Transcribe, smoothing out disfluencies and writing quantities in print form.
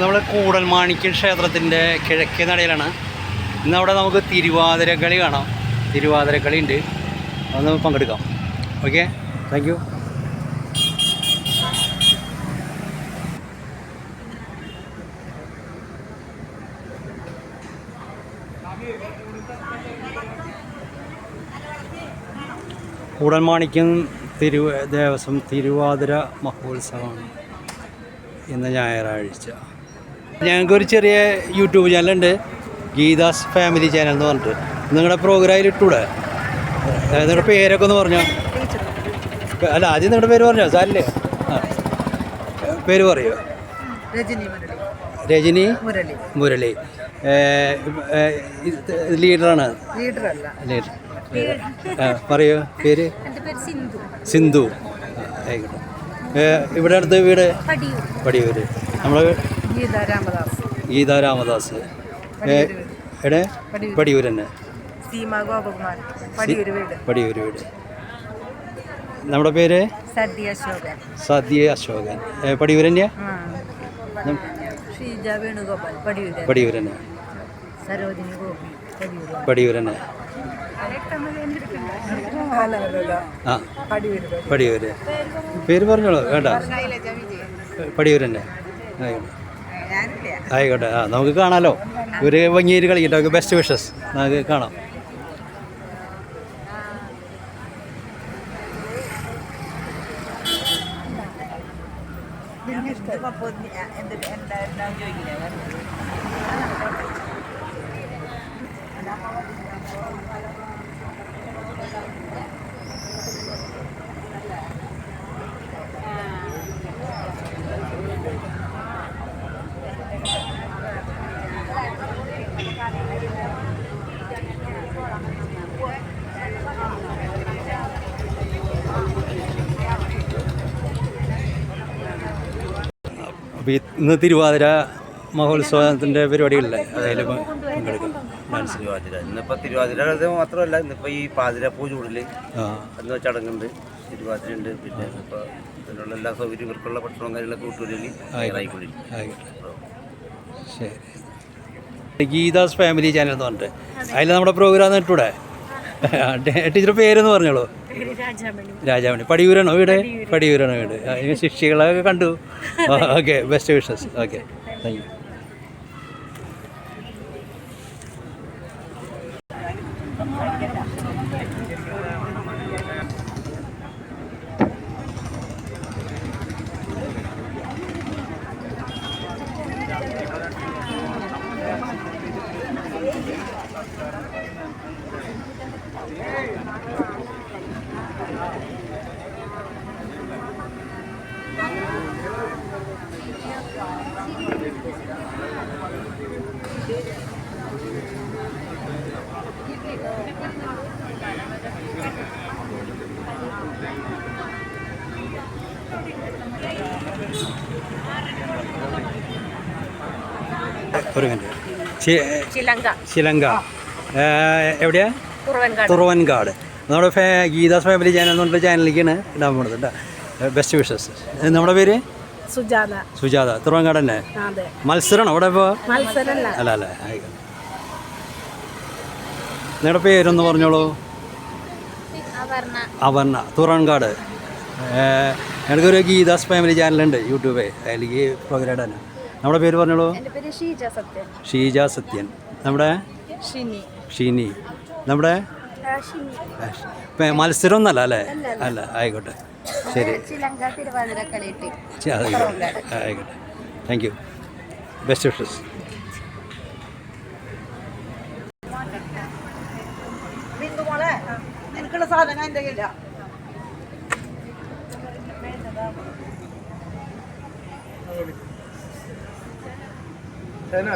നമ്മൾ കൂടൽമാണിക്യം ക്ഷേത്രത്തിൻ്റെ കിഴക്കേ നടയിലാണ്. ഇന്നവിടെ നമുക്ക് തിരുവാതിരക്കളി കാണാം. തിരുവാതിരക്കളി ഉണ്ട്, അതൊന്ന് പങ്കെടുക്കാം. Okay, thank you. Koodalmanikyam Devaswom Thiruvathira മഹോത്സവമാണ് ഇന്ന് ഞായറാഴ്ച. ഞങ്ങൾക്കൊരു ചെറിയ യൂട്യൂബ് ചാനലുണ്ട്, ഗീതാസ് ഫാമിലി ചാനൽ എന്ന് പറഞ്ഞിട്ട്. നിങ്ങളുടെ പ്രോഗ്രാമിൽ ഇട്ടൂടെ? നിങ്ങളുടെ പേരൊക്കെ ഒന്ന് പറഞ്ഞോ. അല്ല, ആദ്യം നിങ്ങളുടെ പേര് പറഞ്ഞോ. സാറില്ലേ? ആ, പേര് പറയോ? രജനി മുരളി. ലീഡറാണ്? ലീഡർ. പറയൂ പേര്. സിന്ധു. ആയിക്കോട്ടെ. ഇവിടെ അടുത്ത് വീട് പടിയൂര്. നമ്മൾ ഗീതാ രാമദാസ്. എവിടെ? പടിയൂർ തന്നെ. പടിയൂര് വീട്. നമ്മുടെ പേര് സദ്യ അശോകൻ. പടിയൂർ തന്നെയാ? പടിയൂർ തന്നെ. പടിയൂർ തന്നെ. ആ, പടിയൂര്. പേര് പറഞ്ഞോളൂ. വേണ്ട, പടിയൂർ തന്നെ. ആയിക്കോട്ടെ. ആ, നമുക്ക് കാണാമല്ലോ. ഒരു ഭംഗിയായിട്ട് കളിക്കട്ടെ. നമുക്ക് ബെസ്റ്റ് വിഷസ്. നമുക്ക് കാണാം. ഇന്ന് തിരുവാതിര മഹോത്സവത്തിൻ്റെ പരിപാടികളില്ലേ, അതിൽ പങ്കെടുക്കും. ഡാൻസ് തിരുവാതിര ഇന്നിപ്പോൾ തിരുവാതിര മാത്രമല്ല, ഇന്നിപ്പോൾ ഈ പാതിരപ്പൂ ചൂടിൽ എന്ന ചടങ്ങുണ്ട്. തിരുവാതിര ഉണ്ട്. പിന്നെ ഇപ്പോൾ ഇതിനുള്ള എല്ലാ സൗകര്യം ഇവർക്കുള്ള ഭക്ഷണവും കാര്യങ്ങളൊക്കെ കൂട്ടുകളിൽ ആയിക്കൊണ്ടിരിക്കും. ശരി. ഗീതാസ് ഫാമിലി ചാനൽ എന്ന് പറഞ്ഞിട്ട് അതിൽ നമ്മുടെ പ്രോഗ്രാം ഇട്ടൂടെ? ടീച്ചറുടെ പേരെന്ന് പറഞ്ഞോളൂ. രാജാമണി. പടിയൂരാണോ വീട്? പടിയൂരാണോ വീട്. ശിക്ഷികളൊക്കെ കണ്ടു. Okay, best wishes. Okay, thank U. ഒരു മിനിറ്റ്. ശിലങ്ക എവിടെയാ? തുറവൻകാട്. നമ്മുടെ ഗീതാസ് ഫാമിലി ചാനൽ എന്ന് പറഞ്ഞ ചാനലിലേക്കാണ് ഇടാൻ പോകുന്നത് കേട്ടോ. Best wishes. നമ്മുടെ പേര് സുജാത. തുറവൻകാട് തന്നെ. മത്സരമാണോ അവിടെ ഇപ്പോൾ? അല്ല അല്ല, ആയിക്കോട്ടെ. നിങ്ങളുടെ പേരൊന്ന് പറഞ്ഞോളൂ. അപർണ. തുറവൻകാട്. എനിക്കൊരു ഗീതാസ് ഫാമിലി ചാനലുണ്ട് യൂട്യൂബ്, അതിലേക്ക് പ്രോഗ്രാം ഇടാനാണ്. നമ്മുടെ പേര് പറഞ്ഞോളൂ. ഷീജ സത്യൻ. നമ്മുടെ ഷിനി. നമ്മുടെ മത്സരം ഒന്നല്ല അല്ലേ? അല്ല, ആയിക്കോട്ടെ. ശരി, ആയിക്കോട്ടെ. Thank you. Best wishes. है ना।